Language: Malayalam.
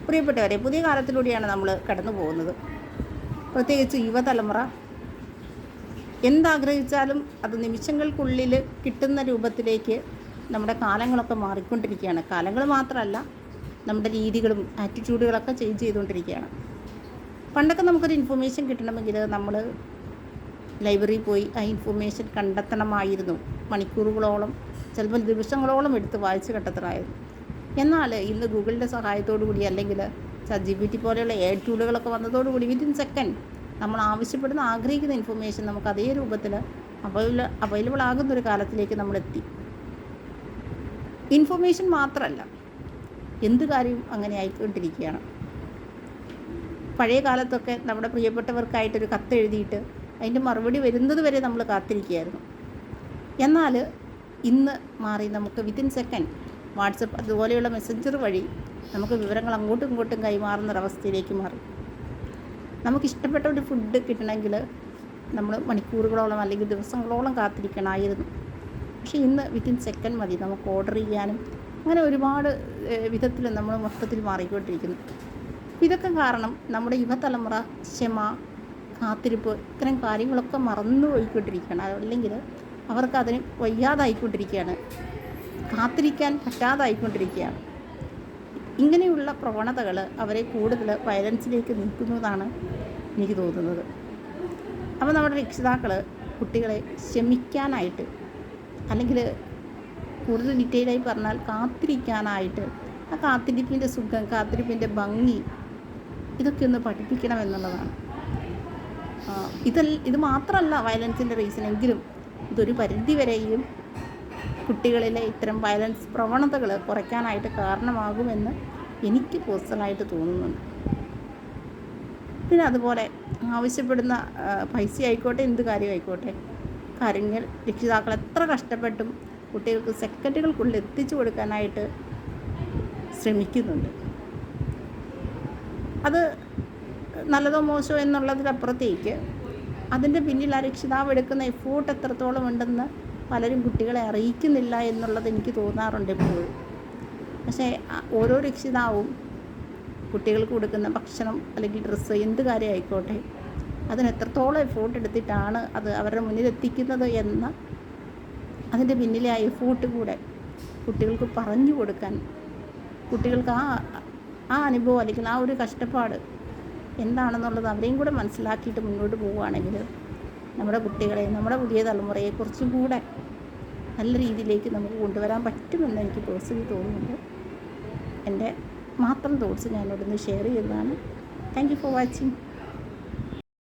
പ്രിയപ്പെട്ടവരെ, പുതിയ കാലത്തിലൂടെയാണ് നമ്മൾ കടന്നു പോകുന്നത്. പ്രത്യേകിച്ച് യുവതലമുറ എന്താഗ്രഹിച്ചാലും അത് നിമിഷങ്ങൾക്കുള്ളിൽ കിട്ടുന്ന രൂപത്തിലേക്ക് നമ്മുടെ കാലങ്ങളൊക്കെ മാറിക്കൊണ്ടിരിക്കുകയാണ്. കാലങ്ങൾ മാത്രമല്ല, നമ്മുടെ രീതികളും ആറ്റിറ്റ്യൂഡുകളൊക്കെ ചേഞ്ച് ചെയ്തുകൊണ്ടിരിക്കുകയാണ്. പണ്ടൊക്കെ നമുക്കൊരു ഇൻഫർമേഷൻ കിട്ടണമെങ്കിൽ നമ്മൾ ലൈബ്രറിയിൽ പോയി ആ ഇൻഫർമേഷൻ കണ്ടെത്തണമായിരുന്നു. മണിക്കൂറുകളോളം, ചിലപ്പോൾ ദിവസങ്ങളോളം എടുത്ത് വായിച്ച് കണ്ടെത്തണമായിരുന്നു. എന്നാൽ ഇന്ന് ഗൂഗിളിൻ്റെ സഹായത്തോടുകൂടി, അല്ലെങ്കിൽ ChatGPT പോലെയുള്ള AI ടൂളുകളൊക്കെ വന്നതോടുകൂടി വിത്തിൻ സെക്കൻഡ് നമ്മൾ ആവശ്യപ്പെടുന്ന, ആഗ്രഹിക്കുന്ന ഇൻഫർമേഷൻ നമുക്ക് അതേ രൂപത്തിൽ അവൈലബിൾ ആകുന്നൊരു കാലത്തിലേക്ക് നമ്മളെത്തി. ഇൻഫർമേഷൻ മാത്രമല്ല, എന്ത് കാര്യവും അങ്ങനെ ആയിക്കൊണ്ടിരിക്കുകയാണ്. പഴയ കാലത്തൊക്കെ നമ്മുടെ പ്രിയപ്പെട്ടവർക്കായിട്ടൊരു കത്തെഴുതിയിട്ട് അതിൻ്റെ മറുപടി വരുന്നത് വരെ നമ്മൾ കാത്തിരിക്കുകയായിരുന്നു. എന്നാൽ ഇന്ന് മാറി, നമുക്ക് വിത്തിൻ സെക്കൻഡ് വാട്സപ്പ് അതുപോലെയുള്ള മെസ്സഞ്ചർ വഴി നമുക്ക് വിവരങ്ങൾ അങ്ങോട്ടും ഇങ്ങോട്ടും കൈമാറുന്നൊരവസ്ഥയിലേക്ക് മാറി. നമുക്കിഷ്ടപ്പെട്ട ഒരു ഫുഡ് കിട്ടണമെങ്കിൽ നമ്മൾ മണിക്കൂറുകളോളം അല്ലെങ്കിൽ ദിവസങ്ങളോളം കാത്തിരിക്കണമായിരുന്നു. പക്ഷേ ഇന്ന് വിത്തിൻ സെക്കൻഡ് മതി നമുക്ക് ഓർഡർ ചെയ്യാനും. അങ്ങനെ ഒരുപാട് വിധത്തിൽ നമ്മൾ മൊത്തത്തിൽ മാറിക്കൊണ്ടിരിക്കുന്നു. ഇതൊക്കെ കാരണം നമ്മുടെ യുവതലമുറ ക്ഷമ, കാത്തിരിപ്പ്, ഇത്തരം കാര്യങ്ങളൊക്കെ മറന്നു പോയിക്കൊണ്ടിരിക്കുകയാണ്. അല്ലെങ്കിൽ അവർക്കതിന് വയ്യാതായിക്കൊണ്ടിരിക്കുകയാണ്, കാത്തിരിക്കാൻ പറ്റാതായിക്കൊണ്ടിരിക്കുകയാണ്. ഇങ്ങനെയുള്ള പ്രവണതകൾ അവരെ കൂടുതൽ വയലൻസിലേക്ക് നീക്കുന്നതാണ് എനിക്ക് തോന്നുന്നത്. അപ്പോൾ നമ്മുടെ രക്ഷിതാക്കൾ കുട്ടികളെ ക്ഷമിക്കാനായിട്ട്, അല്ലെങ്കിൽ കൂടുതൽ ഡീറ്റെയിലായി പറഞ്ഞാൽ കാത്തിരിക്കാനായിട്ട്, ആ കാത്തിരിപ്പിൻ്റെ സുഖം, കാത്തിരിപ്പിൻ്റെ ഭംഗി, ഇതൊക്കെ ഒന്ന് പഠിപ്പിക്കണമെന്നുള്ളതാണ്. ഇത് മാത്രമല്ല വയലൻസിൻ്റെ റീസൺ എങ്കിലും ഇതൊരു പരിധിവരെയും കുട്ടികളിലെ ഇത്തരം വയലൻസ് പ്രവണതകൾ കുറയ്ക്കാനായിട്ട് കാരണമാകുമെന്ന് എനിക്ക് പേഴ്സണലായിട്ട് തോന്നുന്നുണ്ട്. പിന്നെ അതുപോലെ ആവശ്യപ്പെടുന്ന പൈസ ആയിക്കോട്ടെ, എന്ത് കാര്യമായിക്കോട്ടെ, കാര്യങ്ങൾ രക്ഷിതാക്കൾ എത്ര കഷ്ടപ്പെട്ടും കുട്ടികൾക്ക് സെക്കൻഡുകൾക്കുള്ളിൽ എത്തിച്ചു കൊടുക്കാനായിട്ട് ശ്രമിക്കുന്നുണ്ട്. അത് നല്ലതോ മോശമോ എന്നുള്ളതിനപ്പുറത്തേക്ക് അതിൻ്റെ പിന്നിൽ ആ രക്ഷിതാവ് എടുക്കുന്ന എഫോർട്ട് എത്രത്തോളം ഉണ്ടെന്ന് പലരും കുട്ടികളെ അറിയിക്കുന്നില്ല എന്നുള്ളത് എനിക്ക് തോന്നാറുണ്ട് എപ്പോഴും. പക്ഷേ ഓരോ രക്ഷിതാവും കുട്ടികൾക്ക് കൊടുക്കുന്ന ഭക്ഷണം അല്ലെങ്കിൽ ഡ്രസ്സ്, എന്ത് കാര്യമായിക്കോട്ടെ, അതിന് എത്രത്തോളം എഫോർട്ട് എടുത്തിട്ടാണ് അത് അവരുടെ മുന്നിലെത്തിക്കുന്നത് എന്ന അതിൻ്റെ പിന്നിലെ ആ എഫോർട്ട് കൂടെ കുട്ടികൾക്ക് പറഞ്ഞു കൊടുക്കാൻ, കുട്ടികൾക്ക് ആ അനുഭവം അല്ലെങ്കിൽ ആ ഒരു കഷ്ടപ്പാട് എന്താണെന്നുള്ളത് അവരെയും കൂടെ മനസ്സിലാക്കിയിട്ട് മുന്നോട്ട് പോവുകയാണെങ്കിൽ നമ്മുടെ കുട്ടികളെ, നമ്മുടെ പുതിയ തലമുറയെ കുറച്ചും കൂടെ നല്ല രീതിയിലേക്ക് നമുക്ക് കൊണ്ടുവരാൻ പറ്റുമെന്ന് എനിക്ക് പേഴ്സണലി തോന്നുന്നുണ്ട്. എൻ്റെ മാത്രം തോട്ട്സ് ഞാനിവിടുന്ന് ഷെയർ ചെയ്തതാണ്. Thank you for watching.